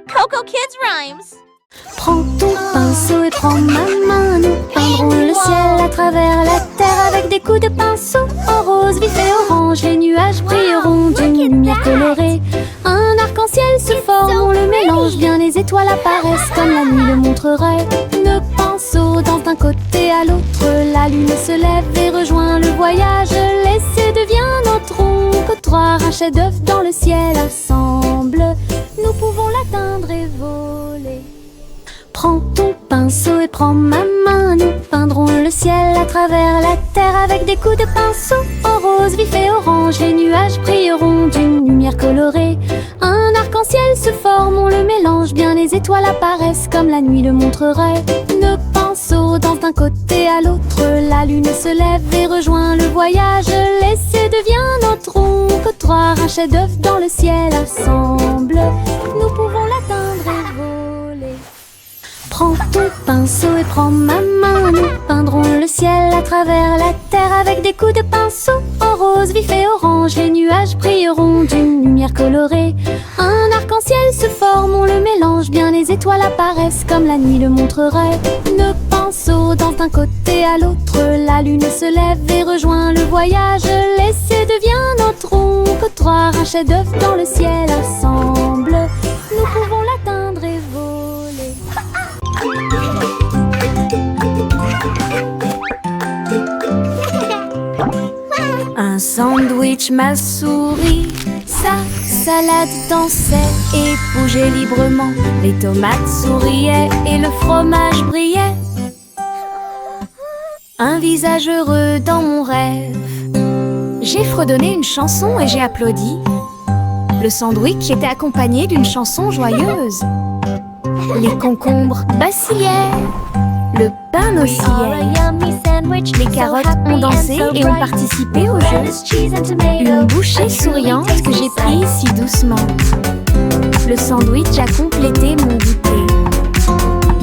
Coco Kids Rhymes. Prends ton pinceau et prends ma main. Nous peindrons le ciel à travers la terre avec des coups de pinceau en rose, vif et orange. Les nuages brilleront d'une lumière colorée. Un arc-en-ciel se forme, on le mélange bien. Les étoiles apparaissent comme la nuit le montrerait. Le pinceau danse d'un côté à l'autre. La lune se lève et rejoint le voyage. L'essai devient notre trottoir. Un chef-d'œuvre dans le ciel assemble. Nous pouvons l'atteindre et voler. Prends ton pinceau et prends ma main. Nous peindrons le ciel à travers la terre avec des coups de pinceau en rose, vif et orange. Les nuages brilleront d'une lumière colorée. Un arc-en-ciel se forme, on le mélange bien. Les étoiles apparaissent comme la nuit le montrerait. Le pinceau danse d'un côté à l'autre. La lune se lève et rejoint le voyage. L'essai devient notre trottoir. Un chef-d'œuvre dans le ciel assemble. Nous pouvons l'atteindre et voler. Prends ton pinceau et prends ma main. Nous peindrons le ciel à travers la terre avec des coups de pinceau en rose, vif et orange. Les nuages brilleront d'une lumière colorée. Un arc-en-ciel se forme, on le mélange bien. Les étoiles apparaissent comme la nuit le montrerait. Le pinceau danse d'un côté à l'autre. La lune se lève et rejoint le voyage. L'essai devient notre trottoir. Un chef-d'œuvre dans le ciel assemble. Nous pouvons l'atteindre et voler. Un sandwich, ma souris, sa salade dansait et bougeait librement. Les tomates souriaient et le fromage brillait. Un visage heureux dans mon rêve. J'ai fredonné une chanson et j'ai applaudi. Le sandwich était accompagné d'une chanson joyeuse. Les concombres vacillaient, le pain oscillait. Les carottes ont dansé et ont participé au jeu. Une bouchée souriante que j'ai prise si doucement. Le sandwich a complété mon goûter.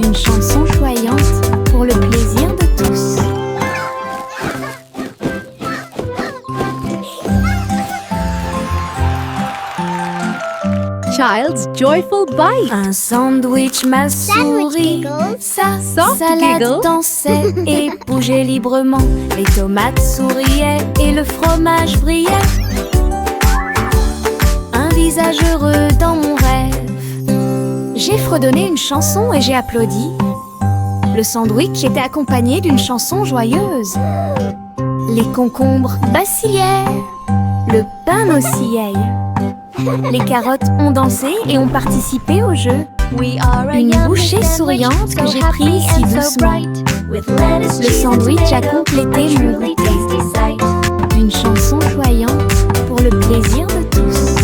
Une chanson choyante pour le plaisir de tous. Child's Joyful Bite. Un sandwich, ma souris, sa salade giggle. dansait et bougeait librement. Les tomates souriaient et le fromage brillait. Un visage heureux dans mon rêve. J'ai fredonné une chanson et j'ai applaudi. Le sandwich était accompagné d'une chanson joyeuse. Les concombres vacillaient, le pain oscillait. Les carottes ont dansé et ont participé au jeu. Une bouchée souriante que j'ai prise si doucement. Le sandwich a complété mon goûter. Une chanson joyante pour le plaisir de tous.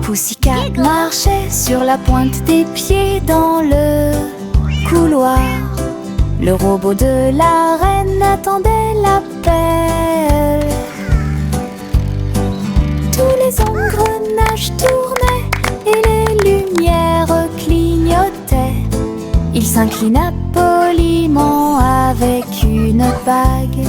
Pussycat marchait sur la pointe des pieds dans le couloir. Le robot de la reine attendait l'appel. Tous les engrenages tournaient et les lumières clignotaient. Il s'inclina poliment avec une bague.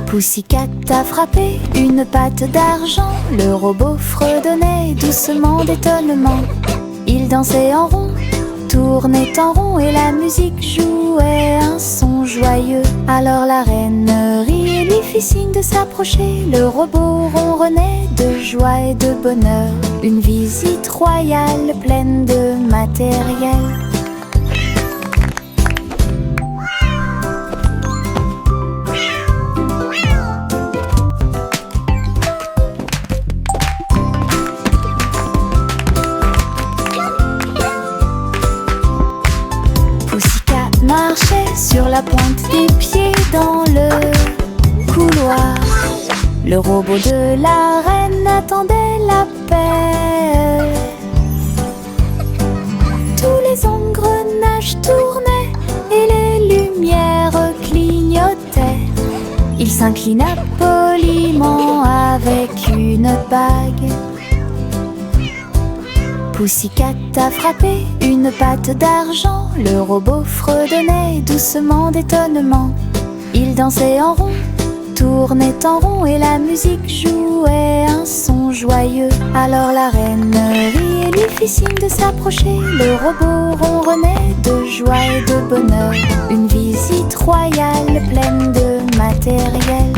Pussycat a frappé une patte d'argent. Le robot fredonnait doucement d'étonnement. Il dansait en rond, tournait en rond et la musique jouait un son joyeux. Alors la reine rit et lui fit signe de s'approcher. Le robot ronronnait de joie et de bonheur. Une visite royale pleine de matériel. Marchait sur la pointe des pieds dans le couloir. Le robot de la reine attendait l'appel. Tous les engrenages tournaient et les lumières clignotaient. Il s'inclina poliment avec une bague. Pussycat a frappé une patte d'argent. Le robot fredonnait doucement d'étonnement. Il dansait en rond, tournait en rond, et la musique jouait un son joyeux. Alors la reine rit et lui fit signe de s'approcher. Le robot ronronnait de joie et de bonheur. Une visite royale pleine de matériel.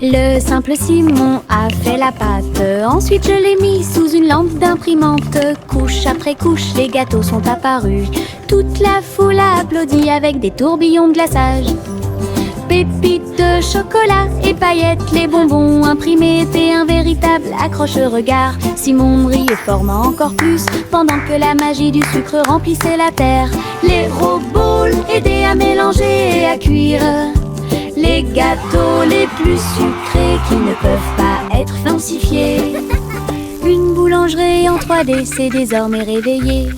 Le simple Simon a fait la pâte. Ensuite je l'ai mis sous une lampe d'imprimante. Couche après couche, les gâteaux sont apparus. Toute la foule a applaudi avec des tourbillons de glaçage. Pépites de chocolat et paillettes, les bonbons imprimés étaient un véritable accroche-regard. Simon riait formant encore plus pendant que la magie du sucre remplissait la terre. Les robots aidaient à mélanger et à cuire les gâteaux les plus sucrés qui ne peuvent pas être falsifiés. Une boulangerie en 3D s'est désormais réveillée.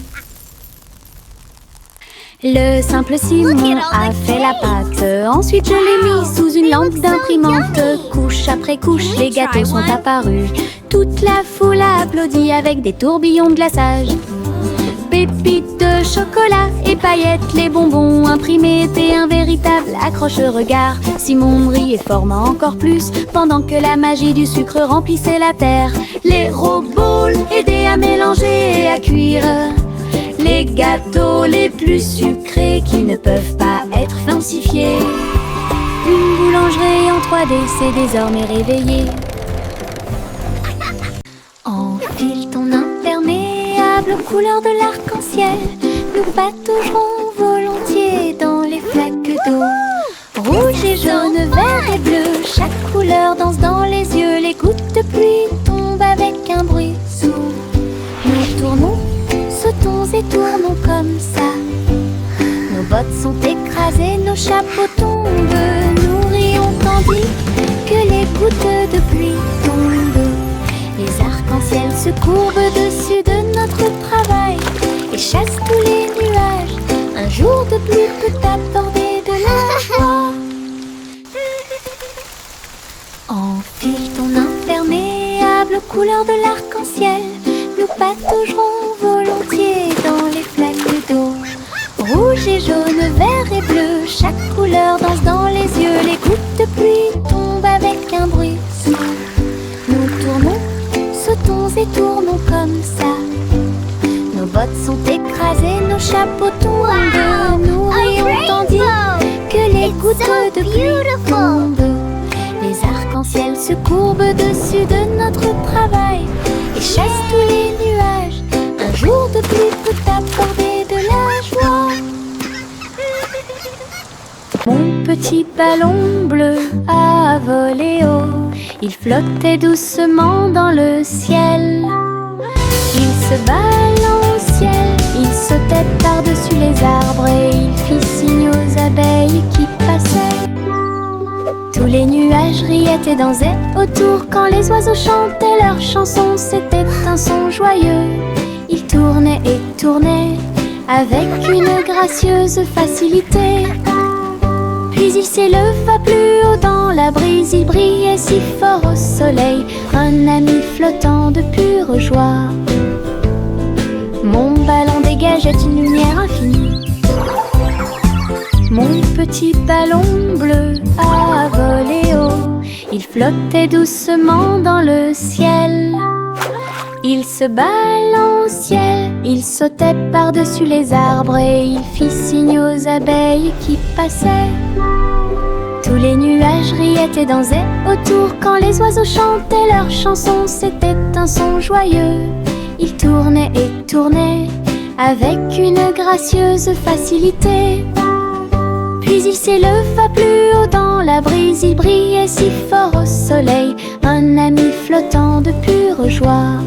Le simple Simon a fait la pâte. Ensuite je l'ai mis sous une lampe d'imprimante. Couche après couche, les gâteaux sont apparus. Toute la foule a applaudi avec des tourbillons de glaçage. Pépites de chocolat et paillettes, les bonbons imprimés étaient un véritable accroche-regard. Simon riait formant encore plus pendant que la magie du sucre remplissait la terre. Les robots aidaient à mélanger et à cuire les gâteaux les plus sucrés qui ne peuvent pas être falsifiés. Une boulangerie en 3D s'est désormais réveillée. Enfile ton imperméable aux couleurs de l'arc-en-ciel. Nous pataugerons volontiers dans les flaques d'eau. Rouge et jaune, vert et bleu, chaque couleur danse dans les yeux. Les gouttes de pluie tombent avec un bruit sourd. Nous tournons, sautons et tournons comme ça. Nos bottes sont écrasées, nos chapeaux tombent. Nous rions tandis que les gouttes de pluie tombent. Les arcs-en-ciel se courbent dessus de notre travail et chassent tous les nuages. Un jour de pluie peut apporter de la joie. Enfile ton imperméable aux couleurs de l'arc-en-ciel. Nous pataugerons volontiers dans les flaques d'eau. Rouge et jaune, vert et bleu, chaque couleur danse dans les yeux. Les gouttes de pluie tombent avec un bruit sourd. Nous tournons, sautons et tournons comme ça. Nos bottes sont écrasées, nos chapeaux tombent. Nous rions tandis que les gouttes de pluie tombent. Les arcs-en-ciel se courbent dessus de notre travail et chassent tous les nuages. Un jour de pluie peut apporter de la joie. Mon petit ballon bleu a volé haut. Il flottait doucement dans le ciel. Il se balançait, il sautait par-dessus les arbres et il fit signe aux abeilles qui passaient. Tous les nuages riaient et dansaient autour quand les oiseaux chantaient leurs chansons. C'était un son joyeux. Ils tournaient et tournaient avec une gracieuse facilité. Puis il s'éleva plus haut dans la brise. Il brillait si fort au soleil, un ami flottant de pure joie. Mon ballon dégageait une lumière infinie. Mon petit ballon bleu a volé haut. Il flottait doucement dans le ciel. Il se balançait, il sautait par-dessus les arbres et il fit signe aux abeilles qui passaient. Tous les nuages riaient et dansaient autour quand les oiseaux chantaient leurs chansons. C'était un son joyeux. Ils tournaient et tournaient avec une gracieuse facilité. Puis il s'éleva plus haut dans la brise. Il brillait si fort au soleil, un ami flottant de pure joie.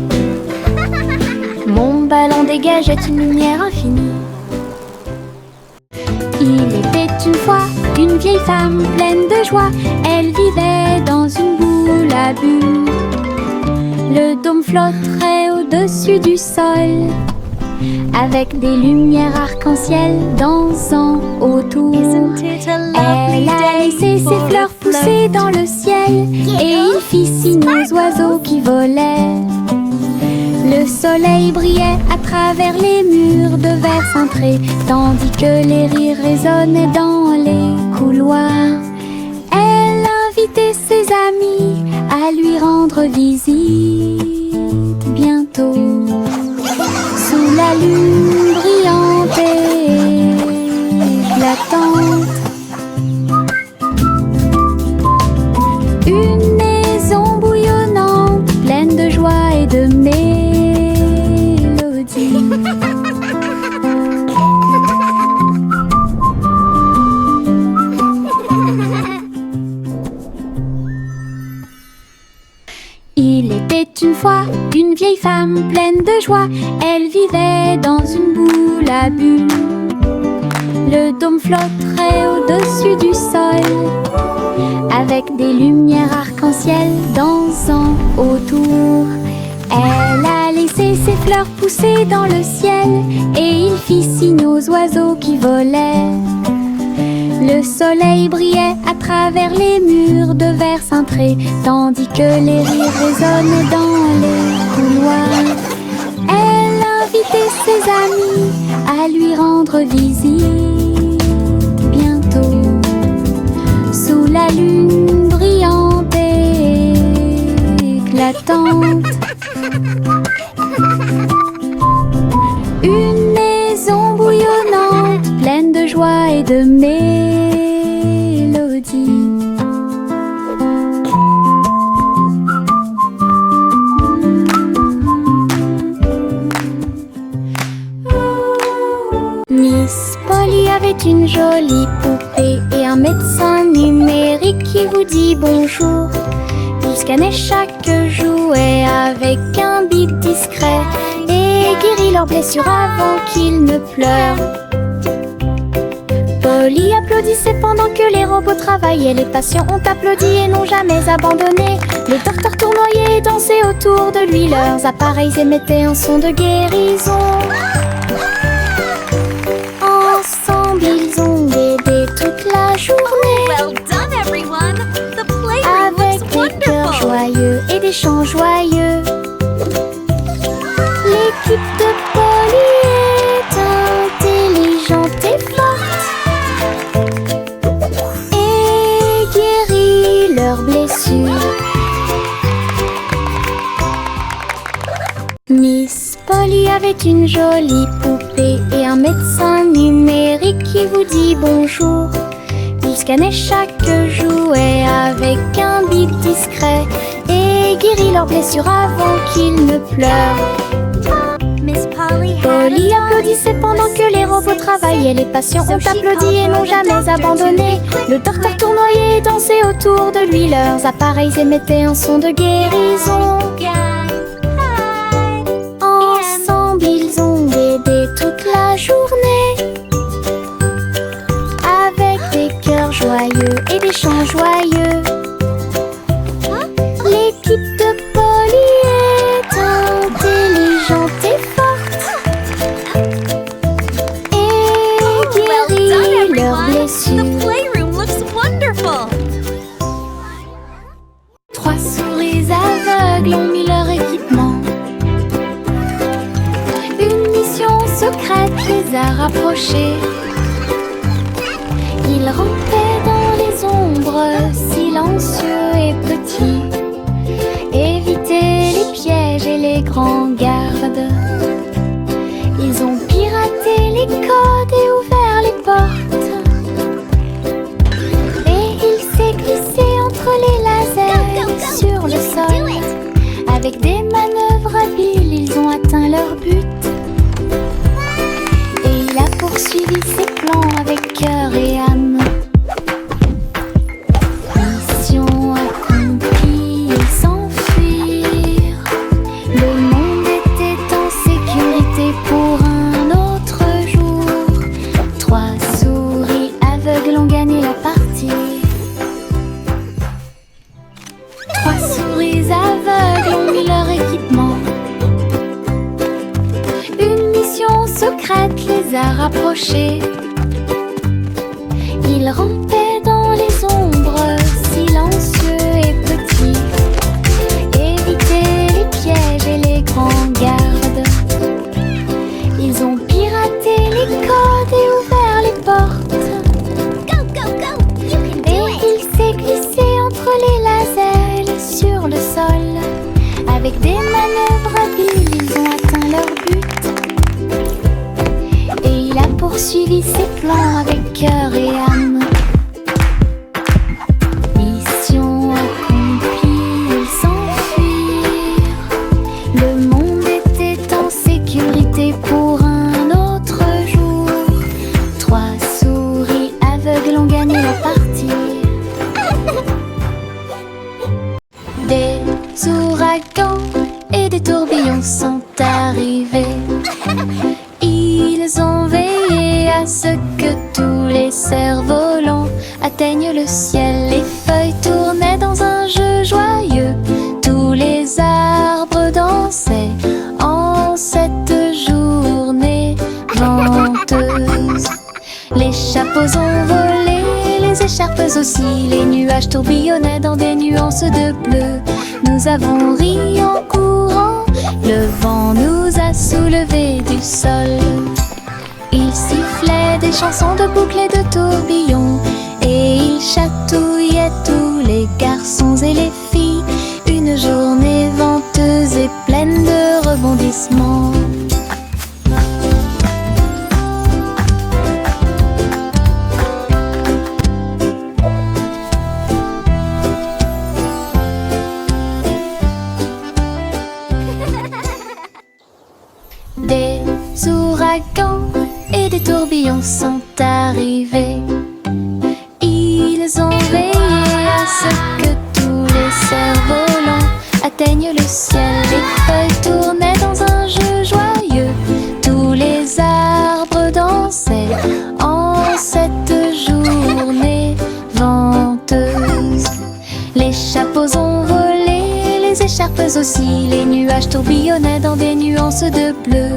Mon ballon dégageait une lumière infinie. Il était une fois une vieille femme pleine de joie. Elle vivait dans une boule à bulles. Le dôme flotterait au-dessus du sol. avec des lumières arc-en-ciel dansant autour. Elle a laissé ses fleurs pousser dans le ciel et il fit signe aux oiseaux qui volaient. Le soleil brillait à travers les murs de verre cintré, tandis que les rires résonnaient dans les couloirs. Elle invitait ses amis à lui rendre visite bientôt. Sous la lune brillante et éclatante, une maison bouillonnante, pleine de joie et de mélodie. Il était une fois une vieille femme pleine de joie. Elle vivait dans une boule à bulles. Le dôme flotterait au-dessus du sol, avec des lumières arc-en-ciel dansant autour. Elle a laissé ses fleurs pousser dans le ciel et il fit signe aux oiseaux qui volaient. Le soleil brillait à travers les murs de verre cintré, tandis que les rires résonnaient dans les couloirs. Elle invitait ses amis à lui rendre visite bientôt. Sous la lune brillante et éclatante, une maison bouillonnante, pleine de joie et de mélodie. Miss Polly avait une jolie poupée et un médecin numérique qui vous dit bonjour. Il scannait chaque jouet avec un bip discret et guérit leurs blessures avant qu'ils ne pleurent. Polly applaudissait pendant que les robots travaillaient. Les patients ont applaudi et n'ont jamais abandonné. Le docteur tournoyait et dansait autour de lui. Leurs appareils émettaient un son de guérison. Ensemble, ils ont aidé toute la journée. Well done, everyone! The playroom Avec looks des cœurs wonderful! joyeux et des chants joyeux. L'équipe de Polly est intelligente et forte et guérit leurs blessures. Miss Polly avait une jolie poupée et un médecin numérique qui vous dit bonjour. Il scannait chaque jouet avec un bip discret et guérit leurs blessures avant qu'ils ne pleurent. Miss Polly Polly applaudissait pendant que les robots travaillaient. Les patients ont applaudi et n'ont jamais abandonné. Le docteur tournoyait et dansait autour de lui. Leurs appareils émettaient un son de guérison. Ensemble, ils ont aidé toute la journée. Avec des cœurs joyeux et des chants joyeux. L'équipe de Polly est intelligente et forte et Well done, guérit leurs everyone! blessures. The playroom looks wonderful! 3 souris aveugles ont mis leur équipement. Une mission secrète les a rapprochés. Ils rampaient dans les ombres, silencieux et petits. Évitaient les pièges et les grands gardes. Ils ont piraté les codes et ouvert les portes. Et il s'est glissé entre les lasers sur le sol. Avec des manœuvres habiles, ils ont atteint leur but. Et il a poursuivi a rapproché. Il rampait dans les ombres, silencieux et petit. Éviter les pièges et les grands gardes. Ils ont piraté les codes et ouvert les portes. Go, go, go! You can do Et it! il s'est glissé entre les lasers sur le sol. Avec des manœuvres habiles, ils ont atteint leur but. Et il a poursuivi ses plans avec cœur et âme. Mission accomplie, ils s'enfuirent. Le monde était en sécurité pour un autre jour. 3 souris aveugles ont gagné la partie. Des ouragans et des tourbillons sont arrivés. Ils ont veillé à ce que tous les cerfs-volants atteignent le ciel. Les feuilles tournaient dans un jeu joyeux. Tous les arbres dansaient en cette journée venteuse. Les chapeaux ont volé, les écharpes aussi. Les nuages tourbillonnaient dans des nuances de bleu. Nous avons ri en courant, le vent nous a soulevés du sol. Il sifflait des chansons de boucles et de tourbillons. Et il chatouillait tous les garçons et les filles. Une journée venteuse et pleine de rebondissements. Des ouragans et des tourbillons sont arrivés. Ils ont veillé à ce que tous les cerfs-volants atteignent le ciel. Les feuilles tournaient dans un jeu joyeux. Tous les arbres dansaient en cette journée venteuse. Les chapeaux ont volé, les écharpes aussi. Les nuages tourbillonnaient dans des nuances de bleu.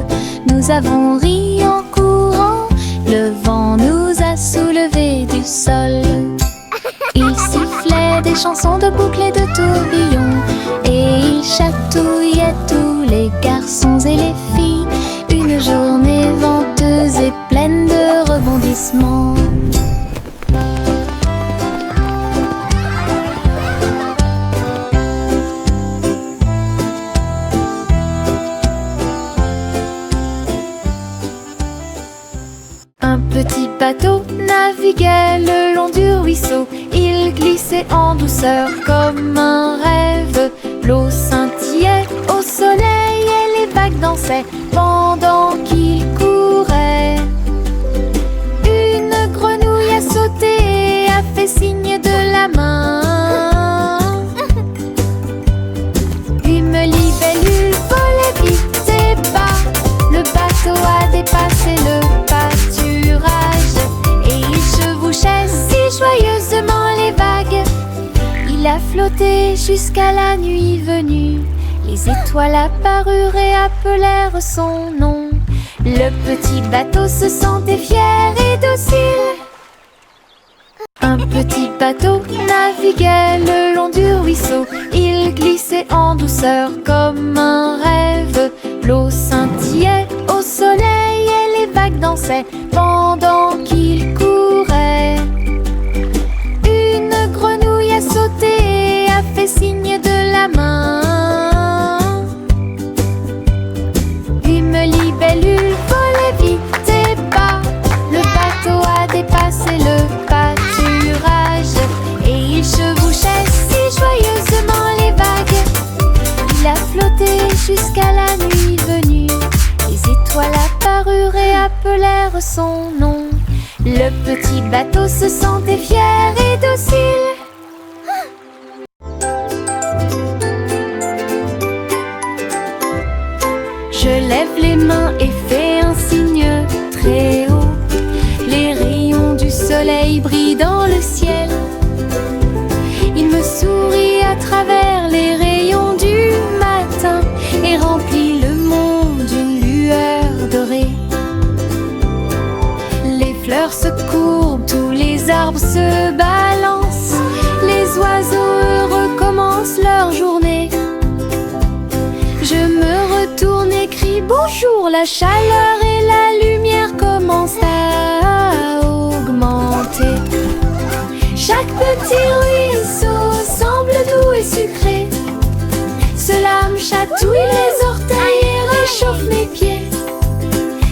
Nous avons ri en courant, le vent nous a soulevés du sol. Il sifflait des chansons de boucles et de tourbillons. Et il chatouillait tous les garçons et les filles. Une journée venteuse et pleine de rebondissements. Un petit bateau naviguait le long du ruisseau. Il glissait en douceur comme un rêve. L'eau scintillait au soleil et les vagues dansaient pendant qu'il courait. Une grenouille a sauté et a fait signe de la main. Une libellule volait vite et bas. Le bateau a dépassé le pâturage et il chevauchait si joyeusement les vagues. Il a flotté jusqu'à la nuit venue. Les étoiles apparurent et appelèrent son nom. Le petit bateau se sentait fier et docile. Un petit bateau naviguait le long du ruisseau. Il glissait en douceur comme un rêve. L'eau scintillait au soleil et les vagues dansaient pendant qu'il courait. Une grenouille a sauté et a fait signe de la main. Une libellule volait vite et bas. Le bateau a dépassé le pâturage et il chevauchait si joyeusement les vagues. Il a flotté jusqu'à la nuit venue. Les étoiles apparurent et appelèrent son nom. Le petit bateau se sentait fier et docile. Je lève les mains et fais un signe très haut. Les rayons du soleil brillent dans le ciel. Il me sourit à travers les rayons du matin et remplit le monde d'une lueur dorée. arbres se balancent, les oiseaux heureux commencent leur journée. Je me retourne et crie bonjour, la chaleur et la lumière commencent à augmenter. Chaque petit ruisseau semble doux et sucré. Cela me chatouille les orteils et réchauffe mes pieds.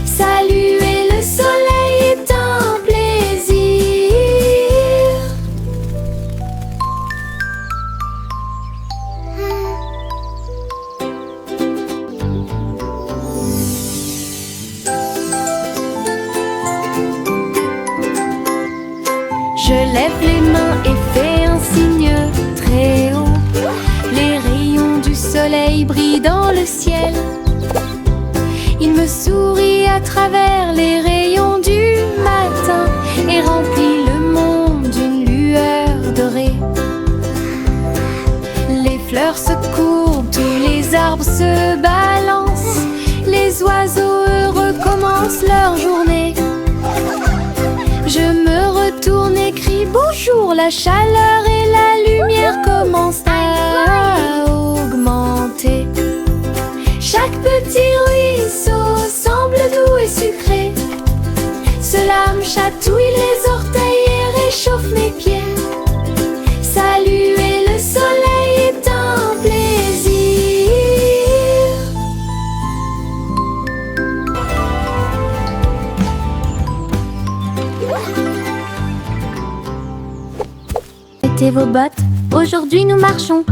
Saluer le soleil est un plaisir. Je lève les mains et fais un signe très haut. Les rayons du soleil brillent dans le ciel. Il me sourit à travers les rayons du matin et remplit le monde d'une lueur dorée. Les fleurs se courbent, tous les arbres se balancent, les oiseaux heureux commencent leur journée. Je me retourne et crie bonjour, la chaleur et la lumière commencent à augmenter. Chaque petit ruisseau semble doux et sucré. Cela me chatouille les orteils et réchauffe mes pieds. Saluer le soleil est un plaisir. Mettez vos bottes, aujourd'hui nous marchons.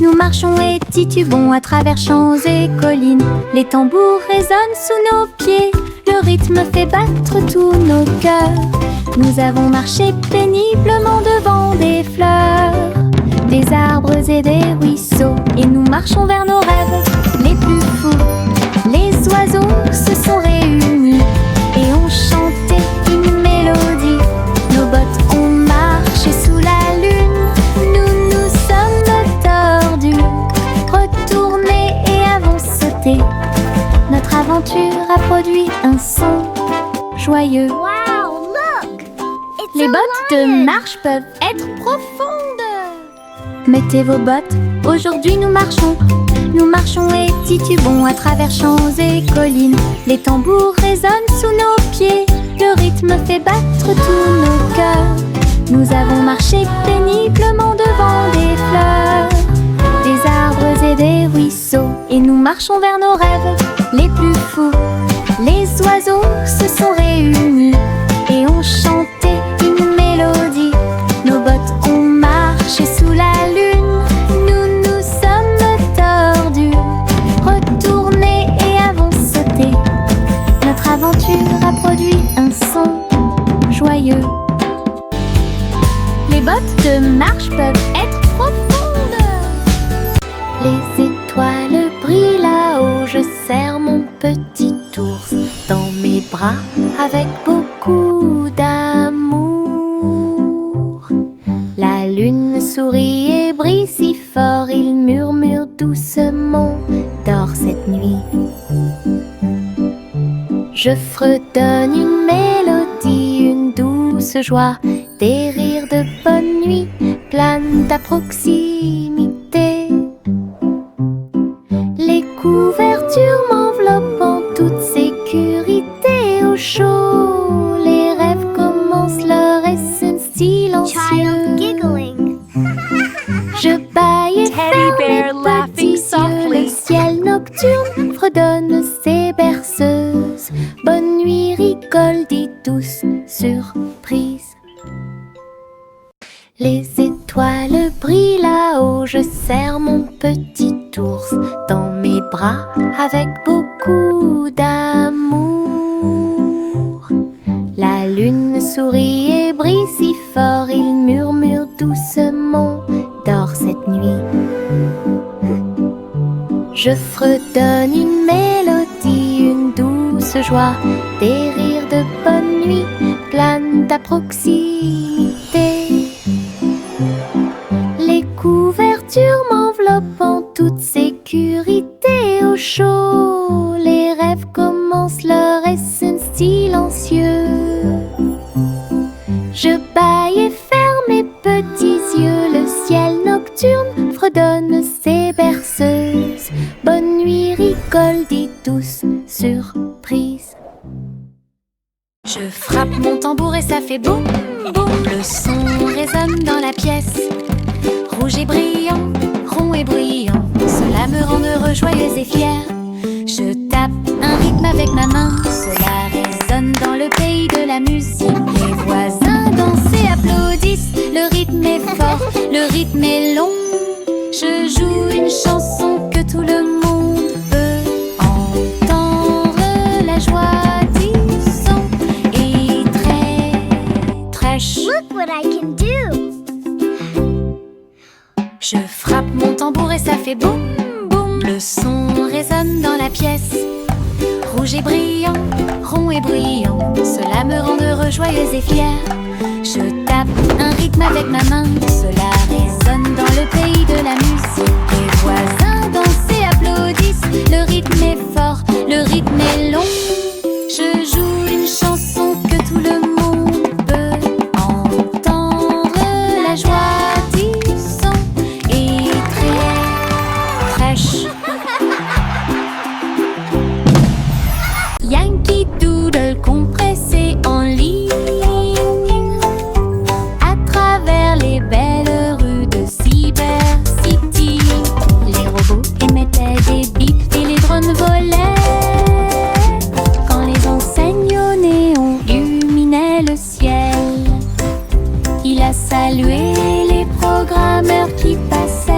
Nous marchons et titubons à travers champs et collines. Les tambours résonnent sous nos pieds. Le rythme fait battre tous nos cœurs. Nous avons marché péniblement devant des fleurs, des arbres et des ruisseaux. Et nous marchons vers nos rêves les plus fous. Les oiseaux se sont réunis et ont chanté une mélodie. Nos bottes ont marché sous la lune. Nous nous sommes tordus, retournés et avons sauté. Notre aventure a produit un son joyeux. Wow, look! It's Les a bottes lion. de marche peuvent être profondes. Mettez vos bottes, aujourd'hui nous marchons. Nous marchons et titubons à travers champs et collines. Les tambours résonnent sous nos pieds. Le rythme fait battre tous nos cœurs. Nous avons marché péniblement devant des fleurs, des arbres et des ruisseaux. Et nous marchons vers nos rêves les plus fous. Les oiseaux se sont réunis et ont chanté une mélodie. Nos bottes ont marché sous la lune. Nous nous sommes tordus, retournés et avons sauté. Notre aventure a produit un son joyeux. Les bottes de marche peuvent être profondes. Les étoiles brillent là-haut. Je serre mon petit ours dans mes bras avec beaucoup d'amour. La lune sourit et brille si fort. Il murmure doucement, dors cette nuit. Je fredonne une mélodie, une douce joie. Des rires de bonne nuit planent à proximité. Les couvertures m'enveloppent en toute sécurité. Au chaud, les rêves commencent leur essai silencieux. Child giggling. Je bâille et ferme bear les laughing petits softly. yeux. Le ciel nocturne fredonne ses berceuses. Bonne nuit, rigole, dit douce surprise. Les étoiles brillent là-haut. Je serre mon petit ours dans mes bras avec beaucoup d'amour. La lune sourit et brille si fort. Il murmure doucement, dors cette nuit. Je fredonne une mélodie, une douce joie. Des rires de bonne nuit planent à proximité. Les couvertures m'enveloppent en toute sécurité. Au chaud, les rêves commencent leur essai silencieux. Je bâille et nocturne fredonne ses berceuses. Bonne nuit, rigole, dit douce surprise. Je frappe mon tambour et ça fait boum, boum. Le son résonne dans la pièce. Rouge et brillant, rond et bruyant, cela me rend heureux, joyeuse et fière. Je tape un rythme avec ma main, cela résonne dans le pays de la musique. Les voisins dansent et applaudissent, le rythme est fort, le rythme est long. Je joue une chanson que tout le monde peut entendre. La joie du son est très, très chou. Look what I can do. Je frappe mon tambour et ça fait boum, boum. Le son résonne dans la pièce. Rouge et brillant, rond et bruyant, cela me rend heureux, joyeuse et fière. Je tape un rythme avec ma main, cela résonne dans le pays de la musique. Les voisins dansent et applaudissent, le rythme est fort, le rythme est long. Je joue une chanson que tout le monde peut entendre. La joie du son est très, très chou. Yankee Doodle compressé en ligne à travers les belles rues de Cyber City. Les robots émettaient des bips et les drones volaient quand les enseignes au néon illuminaient le ciel. Il a salué les programmeurs qui passaient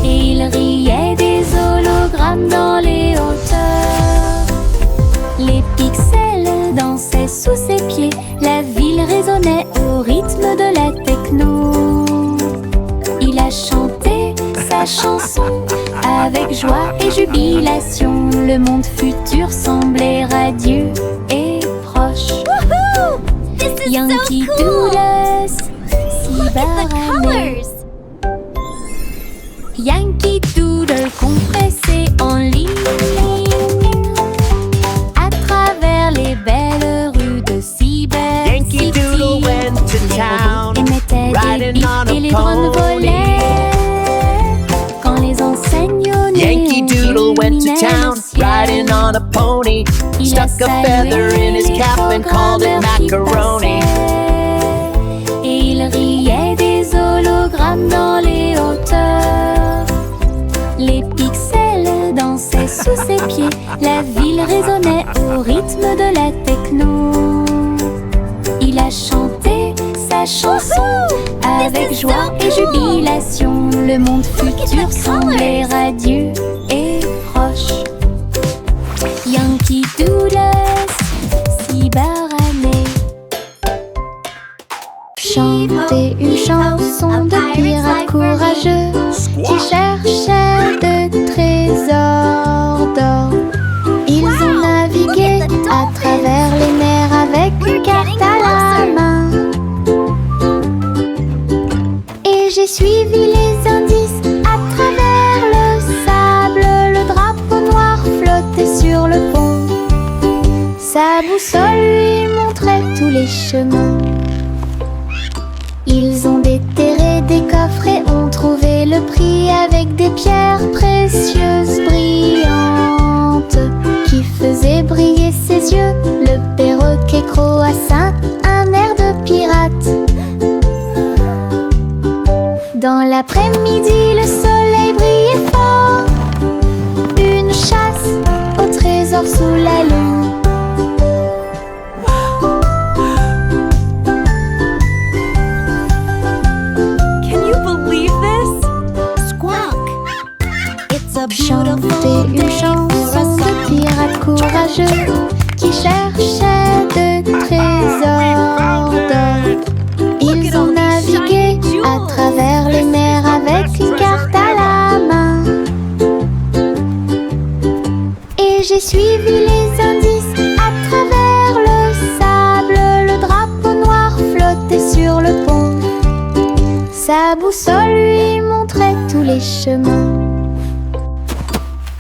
et il riait des hologrammes dans les hauteurs. Les pixels dansaient sous ses pieds, la ville résonnait au rythme de la techno. Il a chanté sa chanson avec joie et jubilation. Le monde futur semblait radieux et proche. Woohoo! This is Yankee so cool. Doodles, Look at the Cyber colors. Yankee Doodle compressé en ligne à travers les belles rues de Cyber Yankee City. Doodle went to town, Les robots émettaient des riding bips on a et les drones pony. volaient quand les enseignes au Yankee néon Doodle went to illuminaient town, le ciel. riding on a pony. Il a Stuck a salué feather in his les cap and called it programmeurs qui macaroni. passaient. Et il riait des hologrammes dans les hauteurs. Les pixels dansaient sous ses pieds, la ville résonnait au rythme de la techno. Il a chanté sa chanson avec joie et jubilation. Le monde futur semblait radieux et proche. Yankee Doodles, Cyberannée. Chanter une chanson de pirates courageux qui cherchaient de trésors d'or. Ils ont navigué à travers les mers avec une carte à la main. Et j'ai suivi les indices à travers le sable. Le drapeau noir flottait sur le pont. Sa boussole lui montrait tous les chemins. Ils ont déterré des coffres et ont trouvé le prix avec des pierres précieuses brillantes qui faisaient briller ses yeux. Le perroquet croassa un air de pirate. Dans l'après-midi, le soleil brillait fort. Une chasse au trésor sous la lune. Chanter une chanson de pirates courageux qui cherchaient de trésors d'or. Ils ont navigué à travers les mers avec une carte à la main. Et j'ai suivi les indices à travers le sable. Le drapeau noir flottait sur le pont. Sa boussole lui montrait tous les chemins.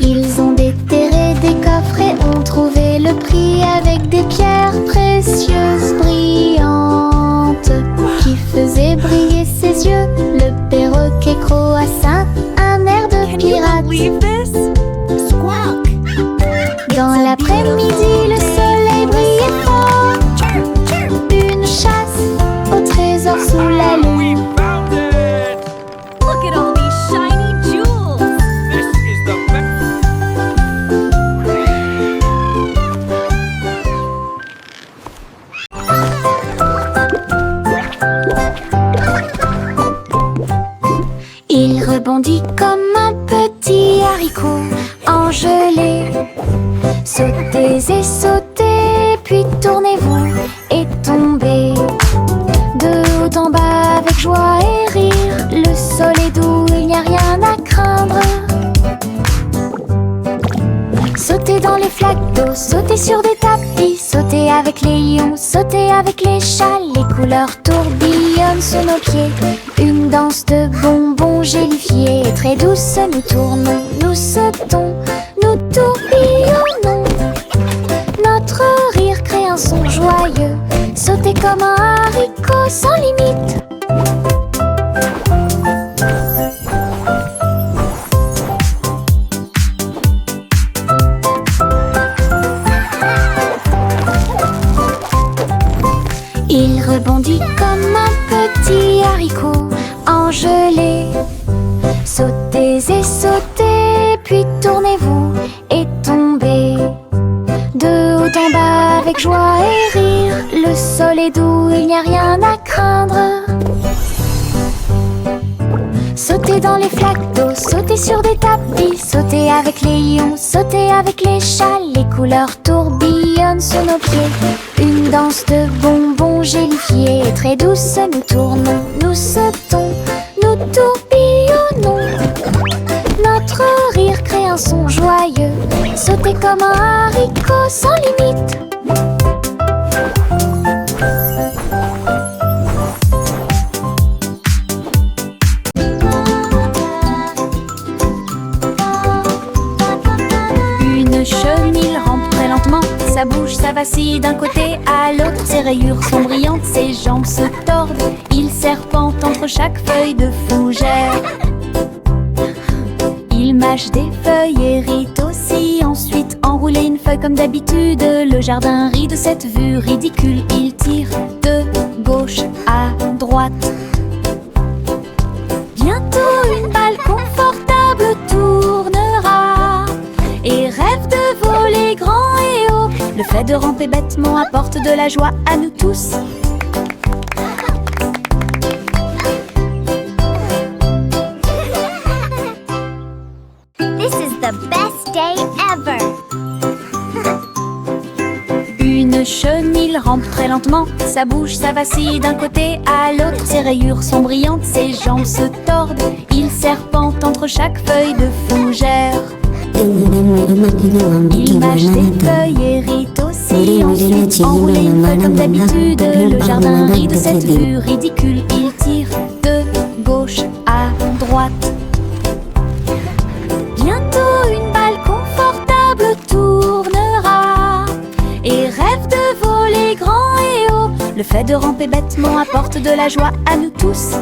Ils ont déterré des coffres et ont trouvé le prix avec des pierres précieuses brillantes qui faisaient briller ses yeux. Le perroquet croassa un air de pirate. Squawk. Dans l'après-midi, le soleil brillait fort. Une chasse au trésor sous la lune. Found it! Look at all these shiny jewels. This is the best. Il rebondit comme un petit haricot engelé. Sautez et sautez, puis tournez-vous et tombez. De haut en bas avec joie et rire. Le sol est doux, il n'y a rien à craindre. Sautez dans les flaques d'eau, sautez sur des tapis. Sautez avec les lions, sautez avec les chats. Les couleurs tourbillonnent sous nos pieds. Une danse de bonbons gélifiés. Et très douce, nous tournons, nous sautons, nous tourbillonnons. Notre rire crée un son joyeux. Sautez comme un haricot sans limite. Il rebondit comme un petit haricot engelé. Sautez et sautez, puis tournez-vous et tombez. De haut en bas avec joie et rire. Le sol est doux, il n'y a rien à craindre. Sautez dans les flaques d'eau, sautez sur des tapis. Sautez avec les lions, sautez avec les chats. Les couleurs tourbillonnent sous nos pieds. Une danse de bonbons gélifiés. Et très douce, nous tournons, nous sautons, nous tourbillonnons. Notre rire crée un son joyeux. Sautez comme un haricot sans limite. Une chenille rampe très lentement. Sa bouche, ça vacille d'un côté à l'autre. Ses rayures sont brillantes, ses jambes se tordent. Il serpente entre chaque feuille de fougère. Il mâche des feuilles et rit aussi. Ensuite, enrouler une feuille comme d'habitude. Le jardin rit de cette vue ridicule. Il tire de gauche à droite. Bientôt une balle confortable tournera et rêve de voler grand et haut. Le fait de ramper bêtement apporte de la joie à nous tous. This is the best day ever. Une chenille rampe très lentement. Sa bouche, ça vacille d'un côté à l'autre. Ses rayures sont brillantes, ses jambes se tordent. Il serpente entre chaque feuille de fougère. Il mâche des feuilles et rit aussi. Ensuite, enrouler une feuille comme d'habitude. Le jardin rit de cette vue ridicule. Il tire de gauche à droite. Bientôt une balle confortable tournera et rêve de voler grand et haut. Le fait de ramper bêtement apporte de la joie à nous tous.